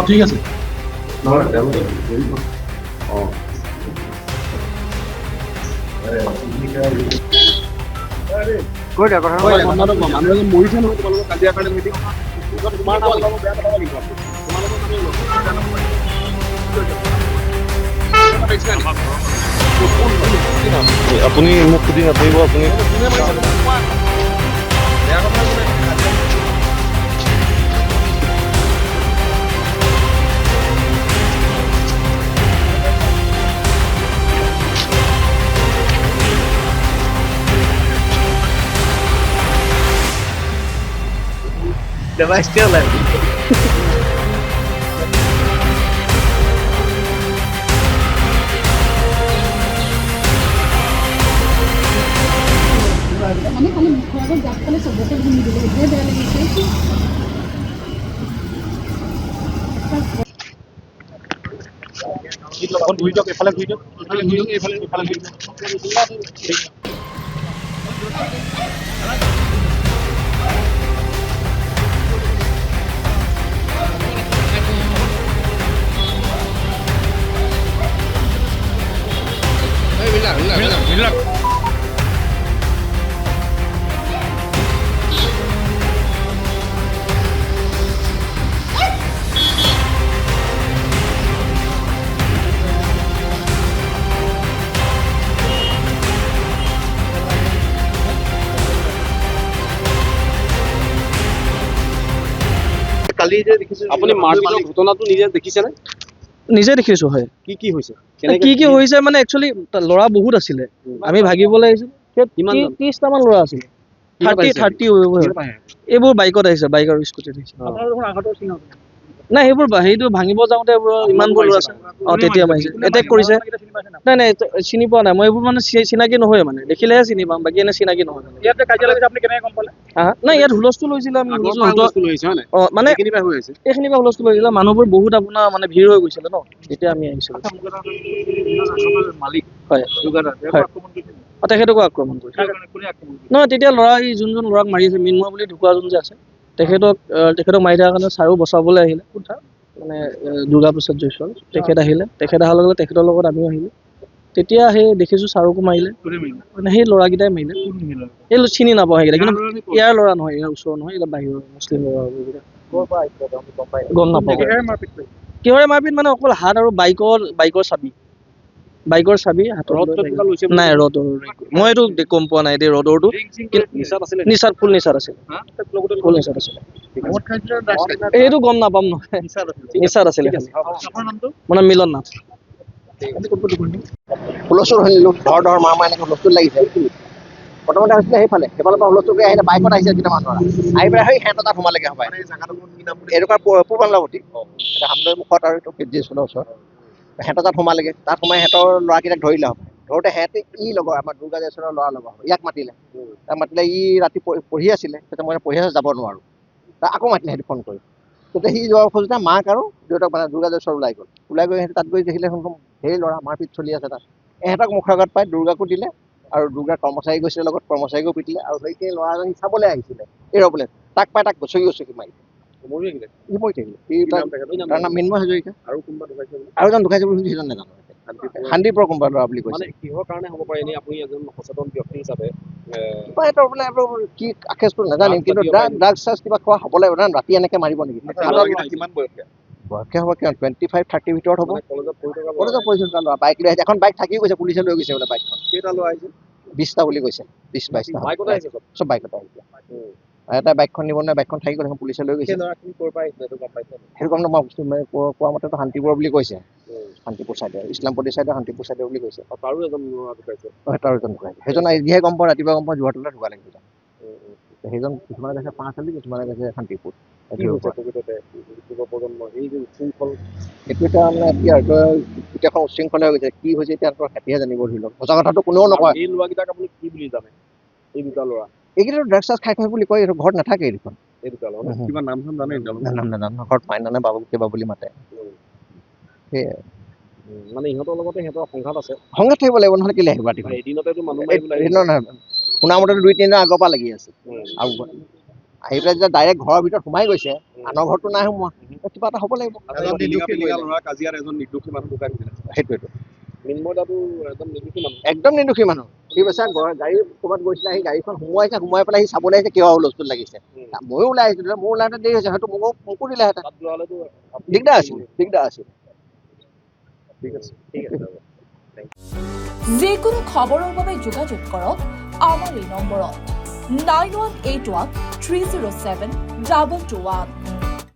ঠিক আছে মানুহ এজন মৰিছে নহয় তোমালোকৰ কাজিয়া কাৰণে মিটিং তোমাৰ নাম ওলাব বেয়া কথা লাগিব আপুনি মোক সুধি নাথাকিব আপুনি Давай сделаем. মানে খালি মুখৰ আগত গাত পালে চবকে ঘূৰি দিলে এতিয়া বেয়া লাগিছে ঘূৰি দিয়ক এইফালে ঘূৰি দিয়ক এইফালে ঘূৰি দিয়ক কালি যে দেখিছো আপুনি মাৰপিটৰ ঘটনাটো নিজে দেখিছেনে নিজে দেখিছো হয় কি হৈছে কি হৈছে মানে একচুৱেলি ল'ৰা বহুত আছিলে আমি ভাগিবলৈ আহিছিলো 30টামান ল'ৰা আছিলে 30 এইবোৰ বাইকত আহিছে বাইক আৰু স্কুটিত আহিছে নাই সেইবোৰ সেইটো ভাঙিব যাওঁতে ইমানবোৰ ল'ৰা আছে তেতিয়া মাৰিছে এটেক কৰিছে নাই চিনি পোৱা নাই মই এইবোৰ মানে চিনাকি নহয় মানে দেখিলেহে চিনি পাম বাকী এনে চিনাকি নহয় ইয়াতে কাজিয়া লাগিছে আপুনি কেনেকৈ গম পালে নাই ইয়াত হুলস্থুল হৈছিলে আমি মানে এইখিনি পৰা হুলস্থুল হৈছিলে মানুহবোৰ বহুত আপোনাৰ মানে ভিৰ হৈ গৈছিলে ন তেতিয়া আমি আহিছিলো হয় তেখেতকো আক্ৰমণ কৰিছে নহয় তেতিয়া ল'ৰা যোনজন ল'ৰাক মাৰি আছে মিন্ময় বুলি ঢুকুৱা যোন যে আছে তেখেতক মাৰি থকাৰ কাৰণে ছাৰো বচাবলৈ আহিলে মানে দুৰ্গা প্ৰসাদ জয়ছোৱাল তেখেত আহিলে তেখেত অহাৰ লগে তেখেতৰ লগত আমিও আহিলোঁ তেতিয়া সেই দেখিছো ছাৰকো মাৰিলে মানে সেই ল'ৰাকেইটাই মাৰিলে এই চিনি নাপাওঁ সেইকেইটা কিন্তু ইয়াৰ ল'ৰা নহয় ইয়াৰ ওচৰৰ নহয় এইবিলাক বাহিৰৰ মুছলিম ল'ৰা গম নাপাওঁ কিহৰে মাৰপিট মানে অকল হাত আৰু বাইকৰ চাবি হাতত নাই ৰডৰ মই এইটো গম পোৱা নাই দেই ৰডৰটো নিচাত ফুল নিচাত আছিলে এইটো গম নাপাম নহয় নিচাত আছিলে মানে মিলন নাথ হুলস্থুল শুনিলোঁ ধৰ মাৰ এনেকৈ হুলস্থুল লাগিছে প্ৰথমতে হৈছিলে সেইফালৰ পৰা হুলস্থুল কৰি আহিলে বাইকত আহিছে কেইটামান ল'ৰা আহি পেলাই সেই সিহঁতৰ তাত সোমালেগে হবাই এনেকুৱা পূৰ্বাংলাৱতী হামদৈ মুখত আৰু এইটো কেজি স্কুলৰ ওচৰত সিহঁতৰ তাত সোমালেগে তাত সোমাই সিহঁতৰ ল'ৰাকেইটাক ধৰিলে হ'ব ধৰোঁতে সিহঁতে লগৰ আমাৰ দুৰ্গা জয়ছোৱালৰ ল'ৰা লগৰ ইয়াক মাতিলে ই ৰাতি পঢ়ি আছিলে তেতিয়া মই পঢ়ি আছোঁ যাব নোৱাৰোঁ তাক আকৌ মাতিলে সিহঁতে ফোন কৰি তেতিয়া সি যোৱাৰ খোজোতে মাক আৰু দেউতাক মানে দুৰ্গা জয়ছোৱাল ওলাই গ'ল সিহঁতে তাত গৈ দেখিলে সেই ল'ৰা মাৰপিট চলি আছে তাত এহঁতক মুখৰ আগত পাই দুৰ্গাকো দিলে আৰু দুৰ্গাৰ কৰ্মচাৰী গৈছিলে লগত কৰ্মচাৰীকো পিটিলে আৰু সেইখিনি ল'ৰাজন চাবলৈ আহিছিলে ৰ'বলৈ তাক পাই তাক গছকি মাৰিলে ই মৰি থাকিলে তাৰ নাম মিন্ময় হাজৰিকা আৰু এজন ঢুকাইছে বুলি সেইজন নাজানো শান্তিপুৰৰ কোনোবা ল'ৰা বুলি কৈছে কিহৰ কাৰণে হ'ব পাৰে এনেই আপুনি এজন সচেতন ব্যক্তি হিচাপে কি আখেজটো নাজানিম কিন্তু ড্ৰাগছ চাগছ কিবা খোৱা হ'ব লাগিব না ৰাতি এনেকৈ মাৰিব নেকি বয়সে হ'ব কিমান 25-30 ভিতৰত হ'ব কলেজত পঢ়িছিল ল'ৰা বাইক লৈ আহিছে এখন বাইক থাকিও গৈছে পুলিচে লৈ গৈছে বোলে বাইকখন কেইটা ল'ৰা আহিছে 20টা বুলি কৈছে 20-22টা বাইকত আহিছে চব বাইকত আহিছে এটা বাইকখন নিব নাই বাইকখন থাকি গ'ল এখন পুলিচে লৈ গৈছে সেইটো গম নাপাওঁ কোৱা মতেতো শান্তিপুৰ বুলি কৈছে শান্তিপুৰ চাইডে ইছলামপুৰী চাইডে শান্তিপুৰ চাইডে বুলি কৈছে তাৰো এজন ঢুকাইছে সেইজন যিহে গম পাওঁ ৰাতিপুৱা গম পাওঁ যোৰহাটলৈ ঢুকা লাগিব সেইজন কিছুমানে কৈছে 5 চালি কিছুমানে কৈছে শান্তিপুৰ এইটো এতিয়া মানে কি আৰু গোটেইখন উশৃংখল হৈ গৈছে কি হৈছে এতিয়া হেঁতিহে জানিব ধৰি লওক সঁচা কথাটো কোনেও নকয় এই ল'ৰাকেইটাক আপুনি কি বুলি জানে এই দুটা ল'ৰা এইকেইটা ড্ৰাগছ চাগছ খাই বুলি কয় এইটো ঘৰত নাথাকে এইখন এই দুটা ল'ৰা কিবা নাম চাম জানে নাজানো ঘৰত মাইনানে বাবু কিবা বুলি মাতে সেয়াই মানে ইহঁতৰ লগতে সিহঁতৰ সংঘাত আছে সংঘাত থাকিব লাগিব নহ'লে কেলৈ আহিব ৰাতিপুৱা এদিনতেতো মানুহ শুনা মতে 2-3 দিনৰ আগৰ পৰা লাগি আছে আৰু আহি পেলাই যেতিয়া ডাইৰেক্ট ঘৰৰ ভিতৰত সোমাই গৈছে আনৰ ঘৰতো নাই সোমোৱা কিবা এটা হ'ব লাগিব এজন পিলিঙা ল'ৰা কাজিয়াত এজন নিৰ্দোষী মানুহ ঢুকাই থাকিলে সেইটোৱেতো মিন্ময় দাটো এজন নিৰ্দোষী মানুহ একদম নিৰ্দোষী মানুহ সি কৈছে গাড়ী ক'ৰবাত গৈছিলে সি গাড়ীখন সোমোৱাই পেলাই সি চাবলৈ আহিছে কিয় হুলস্থুল লাগিছে ময়ো ওলাই আহিছিলোঁ মোৰ ওলাই দেৰি হৈছে হয়তো মোকো দিলেহেঁতেন তাত যোৱা হ'লেতো দিগদাৰ আছিল ঠিক আছে যিকোনো খবৰৰ বাবে যোগাযোগ কৰক আমাৰ এই নম্বৰত 9181 307 221